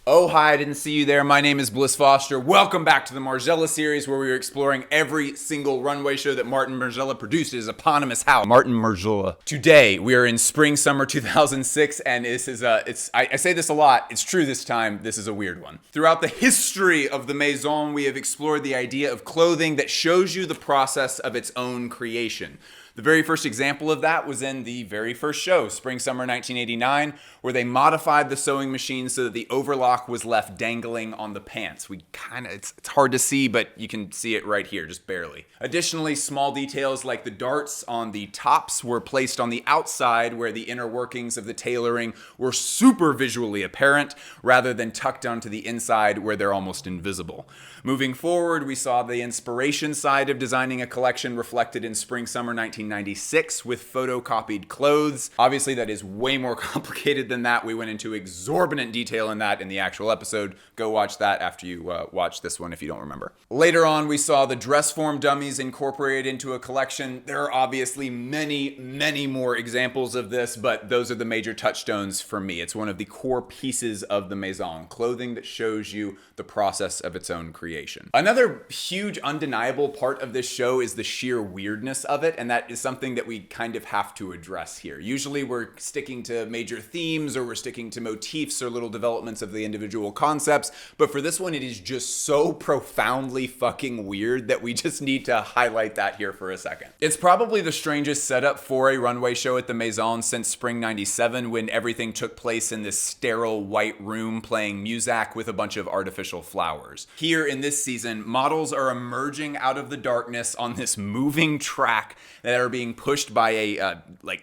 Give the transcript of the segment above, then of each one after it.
Oh, hi, I didn't see you there. My name is Bliss Foster. Welcome back to the Margiela series where we are exploring every single runway show that Martin Margiela produced at his eponymous house, Martin Margiela. Today, we are in spring, summer 2006, and this is I say this a lot. It's true this time. This is a weird one. Throughout the history of the Maison, we have explored the idea of clothing that shows you the process of its own creation. The very first example of that was in the very first show, Spring Summer 1989, where they modified the sewing machine so that the overlock was left dangling on the pants. It's hard to see, but you can see it right here, just barely. Additionally, small details like the darts on the tops were placed on the outside where the inner workings of the tailoring were super visually apparent, rather than tucked onto the inside where they're almost invisible. Moving forward, we saw the inspiration side of designing a collection reflected in Spring Summer 1996 with photocopied clothes. Obviously, that is way more complicated than that. We went into exorbitant detail in that in the actual episode. Go watch that after you watch this one if you don't remember. Later on, we saw the dress form dummies incorporated into a collection. There are obviously many, many more examples of this, but those are the major touchstones for me. It's one of the core pieces of the Maison, clothing that shows you the process of its own creation. Another huge undeniable part of this show is the sheer weirdness of it, and that is something that we kind of have to address here. Usually we're sticking to major themes or we're sticking to motifs or little developments of the individual concepts, but for this one it is just so profoundly fucking weird that we just need to highlight that here for a second. It's probably the strangest setup for a runway show at the Maison since Spring 97, when everything took place in this sterile white room playing Muzak with a bunch of artificial flowers. Here in this season, models are emerging out of the darkness on this moving track that are being pushed by a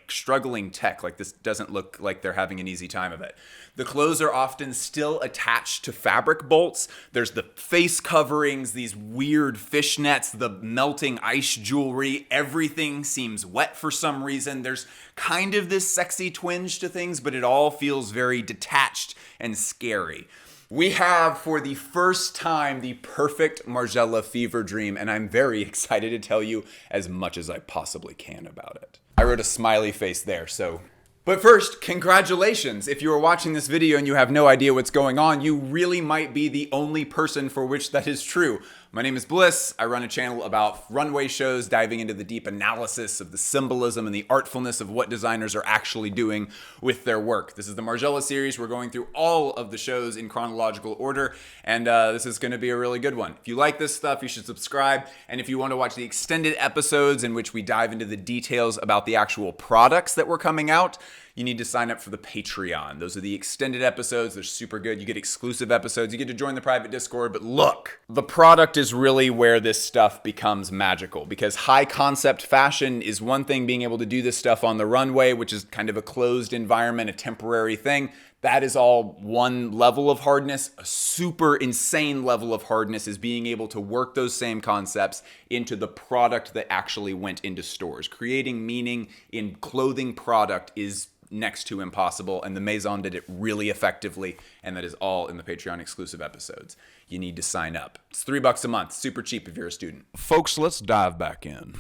struggling tech. Like, this doesn't look like they're having an easy time of it. The clothes are often still attached to fabric bolts. There's the face coverings, these weird fishnets, the melting ice jewelry. Everything seems wet for some reason. There's kind of this sexy twinge to things, but it all feels very detached and scary. We have, for the first time, the perfect Margiela fever dream, and I'm very excited to tell you as much as I possibly can about it. I wrote a smiley face there, so... But first, congratulations! If you are watching this video and you have no idea what's going on, you really might be the only person for which that is true. My name is Bliss. I run a channel about runway shows, diving into the deep analysis of the symbolism and the artfulness of what designers are actually doing with their work. This is the Margiela series. We're going through all of the shows in chronological order, and this is going to be a really good one. If you like this stuff, you should subscribe, and if you want to watch the extended episodes in which we dive into the details about the actual products that were coming out, you need to sign up for the Patreon. Those are the extended episodes. They're super good. You get exclusive episodes. You get to join the private Discord. But look, the product is really where this stuff becomes magical, because high concept fashion is one thing. Being able to do this stuff on the runway, which is kind of a closed environment, a temporary thing, that is all one level of hardness. A super insane level of hardness is being able to work those same concepts into the product that actually went into stores. Creating meaning in clothing product is next to impossible, and the Maison did it really effectively, and that is all in the Patreon exclusive episodes. You need to sign up. It's $3 a month, super cheap if you're a student. Folks, let's dive back in.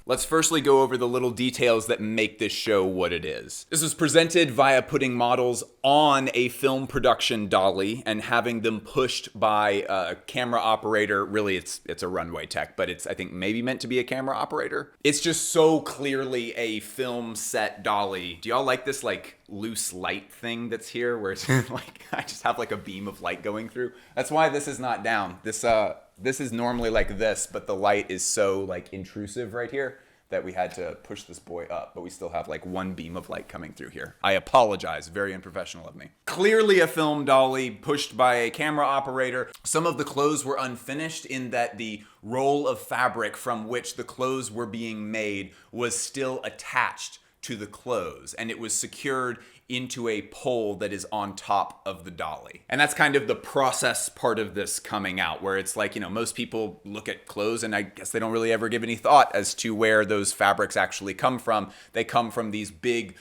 Let's firstly go over the little details that make this show what it is. This was presented via putting models on a film production dolly and having them pushed by a camera operator. Really, it's a runway tech, but it's, I think, maybe meant to be a camera operator. It's just so clearly a film set dolly. Do y'all like this, like, loose light thing that's here where it's like, I just have like a beam of light going through? That's why this is not down. This is normally like this, but the light is so like intrusive right here that we had to push this boy up, but we still have like one beam of light coming through here. I apologize, very unprofessional of me. Clearly a film dolly pushed by a camera operator. Some of the clothes were unfinished in that the roll of fabric from which the clothes were being made was still attached to the clothes, and it was secured into a pole that is on top of the dolly. And that's kind of the process part of this coming out, where it's like, you know, most people look at clothes and I guess they don't really ever give any thought as to where those fabrics actually come from. They come from these big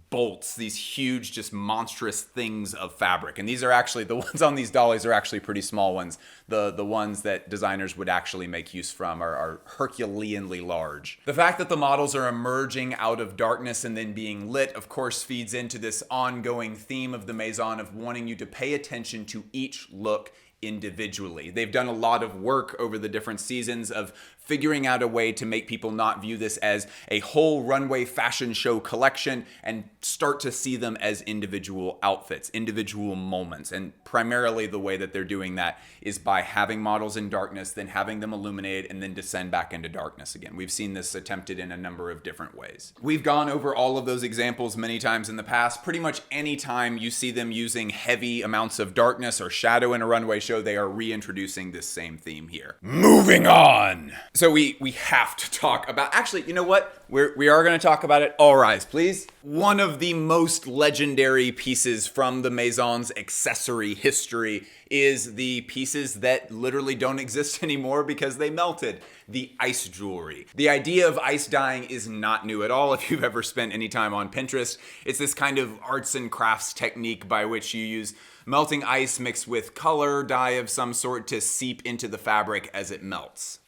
bolts, these huge, just monstrous things of fabric. And these are actually, the ones on these dollies are actually pretty small ones. The ones that designers would actually make use from are Herculeanly large. The fact that the models are emerging out of darkness and then being lit, of course, feeds into this ongoing theme of the Maison of wanting you to pay attention to each look individually. They've done a lot of work over the different seasons of figuring out a way to make people not view this as a whole runway fashion show collection and start to see them as individual outfits, individual moments. And primarily the way that they're doing that is by having models in darkness, then having them illuminate, and then descend back into darkness again. We've seen this attempted in a number of different ways. We've gone over all of those examples many times in the past. Pretty much any time you see them using heavy amounts of darkness or shadow in a runway show, they are reintroducing this same theme here. Moving on! So we have to talk about, actually, you know what? We are going to talk about it. All rise, please. One of the most legendary pieces from the Maison's accessory history is the pieces that literally don't exist anymore because they melted. The ice jewelry. The idea of ice dyeing is not new at all if you've ever spent any time on Pinterest. It's this kind of arts and crafts technique by which you use melting ice mixed with color dye of some sort to seep into the fabric as it melts.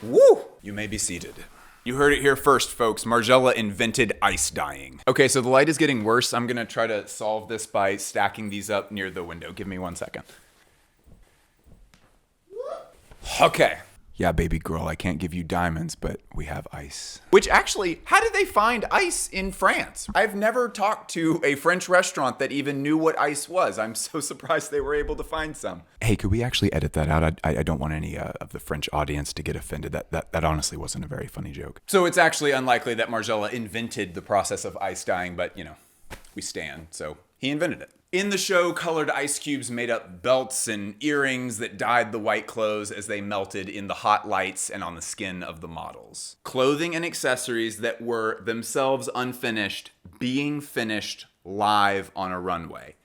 Woo! You may be seated. You heard it here first, folks. Margiela invented ice dyeing. Okay, so the light is getting worse. I'm gonna try to solve this by stacking these up near the window. Give me 1 second. Okay. Yeah, baby girl, I can't give you diamonds, but we have ice. Which actually, how did they find ice in France? I've never talked to a French restaurant that even knew what ice was. I'm so surprised they were able to find some. Hey, could we actually edit that out? I don't want any of the French audience to get offended. That honestly wasn't a very funny joke. So it's actually unlikely that Margiela invented the process of ice dyeing, but you know, we stand, so he invented it. In the show, colored ice cubes made up belts and earrings that dyed the white clothes as they melted in the hot lights and on the skin of the models. Clothing and accessories that were themselves unfinished, being finished live on a runway.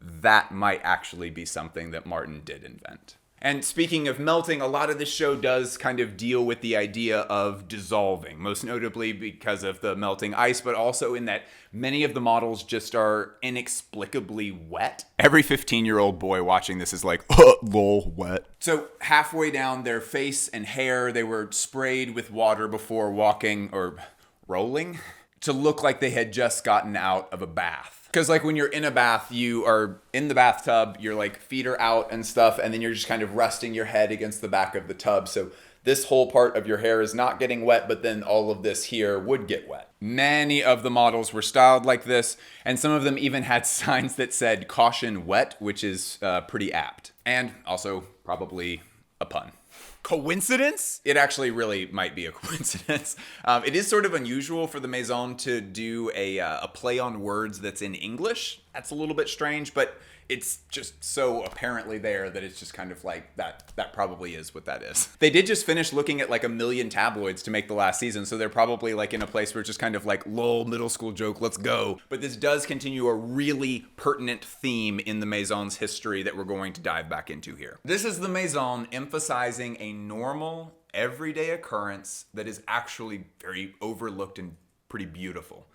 That might actually be something that Martin did invent. And speaking of melting, a lot of this show does kind of deal with the idea of dissolving, most notably because of the melting ice, but also in that many of the models just are inexplicably wet. Every 15-year-old boy watching this is like, lol, wet. So halfway down their face and hair, they were sprayed with water before walking or rolling to look like they had just gotten out of a bath. Because like when you're in a bath, you are in the bathtub, your like feet are out and stuff, and then you're just kind of resting your head against the back of the tub. So this whole part of your hair is not getting wet, but then all of this here would get wet. Many of the models were styled like this, and some of them even had signs that said caution wet, which is pretty apt. And also probably a pun. Coincidence? It actually really might be a coincidence. It is sort of unusual for the Maison to do a play on words that's in English. That's a little bit strange, but it's just so apparently there that it's just kind of like that probably is what that is. They did just finish looking at like 1 million tabloids to make the last season, so they're probably like in a place where it's just kind of like, lol, middle school joke, let's go. But this does continue a really pertinent theme in the Maison's history that we're going to dive back into here. This is the Maison emphasizing a normal, everyday occurrence that is actually very overlooked and pretty beautiful.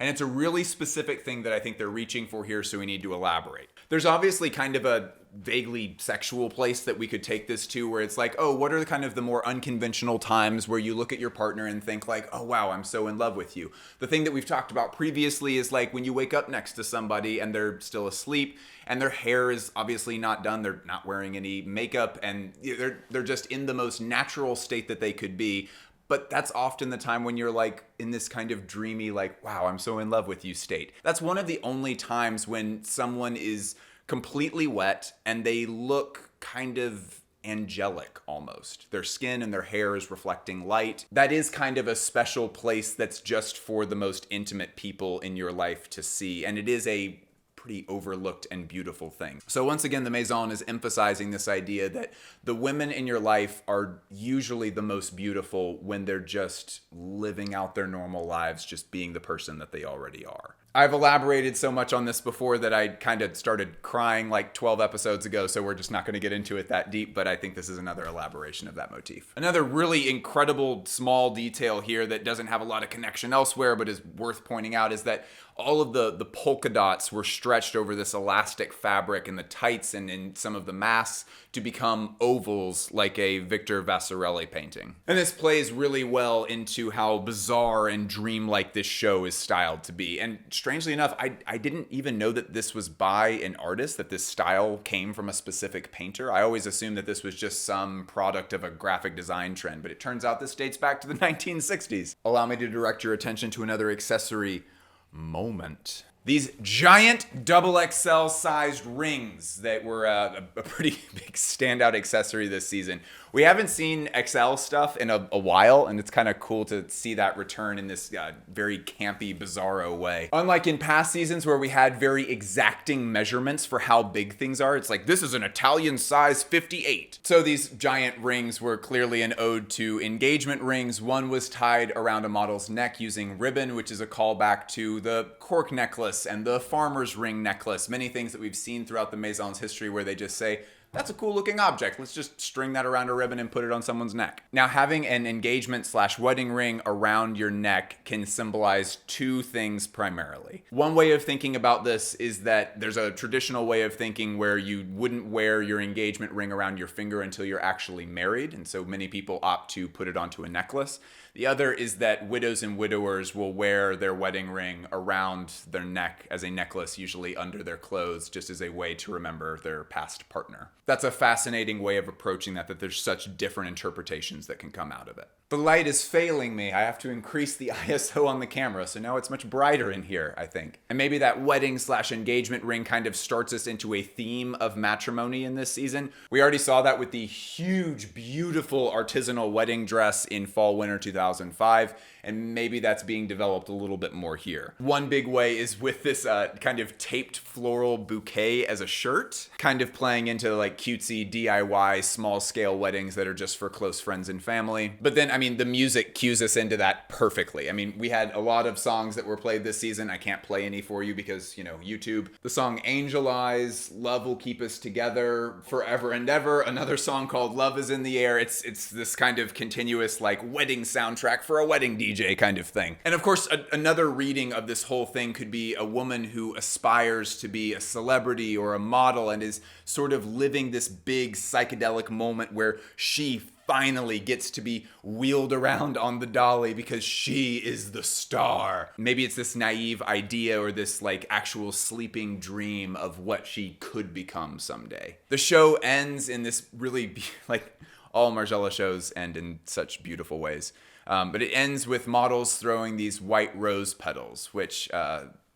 And it's a really specific thing that I think they're reaching for here, so we need to elaborate. There's obviously kind of a vaguely sexual place that we could take this to, where it's like, oh, what are kind of the more unconventional times where you look at your partner and think like, oh wow, I'm so in love with you. The thing that we've talked about previously is like when you wake up next to somebody and they're still asleep and their hair is obviously not done, they're not wearing any makeup, and they're just in the most natural state that they could be. But that's often the time when you're like in this kind of dreamy, like, wow, I'm so in love with you state. That's one of the only times when someone is completely wet and they look kind of angelic almost. Their skin and their hair is reflecting light. That is kind of a special place that's just for the most intimate people in your life to see. And it is a pretty overlooked and beautiful thing. So once again, the Maison is emphasizing this idea that the women in your life are usually the most beautiful when they're just living out their normal lives, just being the person that they already are. I've elaborated so much on this before that I kind of started crying like 12 episodes ago, so we're just not going to get into it that deep, but I think this is another elaboration of that motif. Another really incredible small detail here that doesn't have a lot of connection elsewhere, but is worth pointing out, is that all of the polka dots were stretched over this elastic fabric in the tights and in some of the masks to become ovals like a Victor Vasarely painting. And this plays really well into how bizarre and dreamlike this show is styled to be. And strangely enough, I didn't even know that this was by an artist, that this style came from a specific painter. I always assumed that this was just some product of a graphic design trend, but it turns out this dates back to the 1960s. Allow me to direct your attention to another accessory moment. These giant double XL sized rings that were a pretty big standout accessory this season. We haven't seen XL stuff in a while, and it's kind of cool to see that return in this very campy, bizarro way. Unlike in past seasons where we had very exacting measurements for how big things are, it's like, this is an Italian size 58. So these giant rings were clearly an ode to engagement rings. One was tied around a model's neck using ribbon, which is a callback to the cork necklace and the farmer's ring necklace. Many things that we've seen throughout the Maison's history where they just say, that's a cool looking object. Let's just string that around a ribbon and put it on someone's neck. Now, having an engagement/wedding ring around your neck can symbolize two things primarily. One way of thinking about this is that there's a traditional way of thinking where you wouldn't wear your engagement ring around your finger until you're actually married, and so many people opt to put it onto a necklace. The other is that widows and widowers will wear their wedding ring around their neck as a necklace, usually under their clothes, just as a way to remember their past partner. That's a fascinating way of approaching that there's such different interpretations that can come out of it. The light is failing me. I have to increase the ISO on the camera, so now it's much brighter in here, I think. And maybe that wedding/engagement ring kind of starts us into a theme of matrimony in this season. We already saw that with the huge, beautiful artisanal wedding dress in fall/winter 2005, and maybe that's being developed a little bit more here. One big way is with this kind of taped floral bouquet as a shirt, kind of playing into like cutesy DIY small scale weddings that are just for close friends and family. But then, I mean, the music cues us into that perfectly. I mean, we had a lot of songs that were played this season. I can't play any for you because, YouTube. The song Angel Eyes, Love Will Keep Us Together, Forever and Ever, another song called Love Is in the Air. It's this kind of continuous like wedding soundtrack for a wedding DJ kind of thing. And of course, another reading of this whole thing could be a woman who aspires to be a celebrity or a model and is sort of living this big psychedelic moment where she finally gets to be wheeled around on the dolly because she is the star. Maybe it's this naive idea or this like actual sleeping dream of what she could become someday. The show ends in this really, like all Margiela shows end in such beautiful ways. But it ends with models throwing these white rose petals, which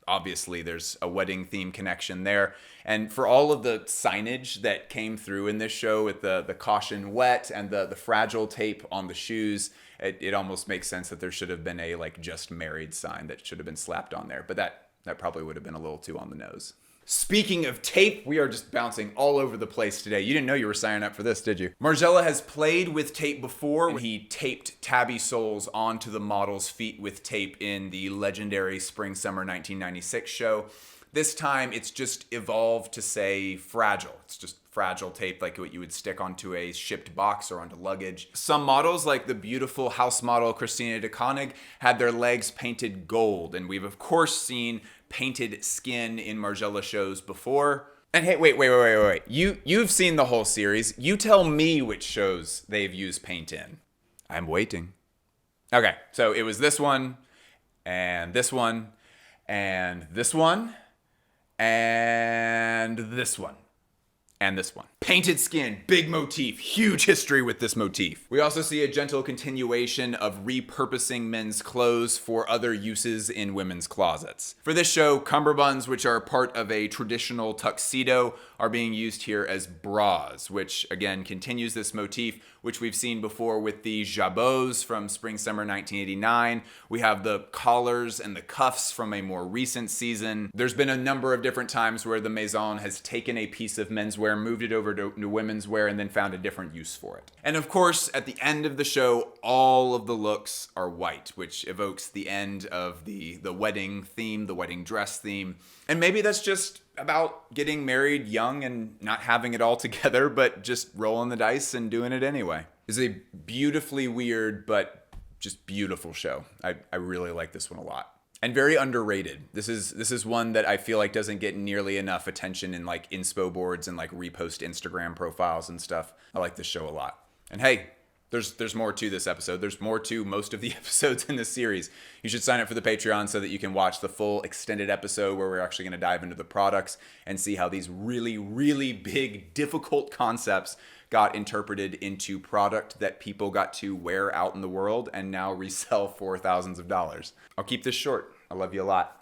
obviously there's a wedding theme connection there. And for all of the signage that came through in this show with the caution wet and the fragile tape on the shoes, it almost makes sense that there should have been a like just married sign that should have been slapped on there. But that probably would have been a little too on the nose. Speaking of tape, we are just bouncing all over the place today. You didn't know you were signing up for this, did you? Margiela has played with tape before when he taped tabby soles onto the model's feet with tape in the legendary Spring/Summer 1996 show. This time, it's just evolved to say fragile. It's just fragile tape like what you would stick onto a shipped box or onto luggage. Some models, like the beautiful house model Christina de Koning, had their legs painted gold. And we've, of course, seen painted skin in Margiela shows before. And hey, wait. You've seen the whole series. You tell me which shows they've used paint in. I'm waiting. Okay, so it was this one, and this one, and this one, and this one. And this one. Painted skin, big motif, huge history with this motif. We also see a gentle continuation of repurposing men's clothes for other uses in women's closets. For this show, cummerbunds, which are part of a traditional tuxedo, are being used here as bras, which again continues this motif, which we've seen before with the jabots from Spring/Summer 1989. We have the collars and the cuffs from a more recent season. There's been a number of different times where the Maison has taken a piece of menswear wear, moved it over to women's wear, and then found a different use for it. And of course, at the end of the show, all of the looks are white, which evokes the end of the wedding theme, the wedding dress theme. And maybe that's just about getting married young and not having it all together, but just rolling the dice and doing it anyway. It's a beautifully weird, but just beautiful show. I really like this one a lot. And very underrated. This is one that I feel like doesn't get nearly enough attention in like inspo boards and like repost Instagram profiles and stuff. I like this show a lot. And hey, there's more to this episode. There's more to most of the episodes in this series. You should sign up for the Patreon so that you can watch the full extended episode where we're actually going to dive into the products and see how these really, really big, difficult concepts got interpreted into product that people got to wear out in the world and now resell for thousands of dollars. I'll keep this short. I love you a lot.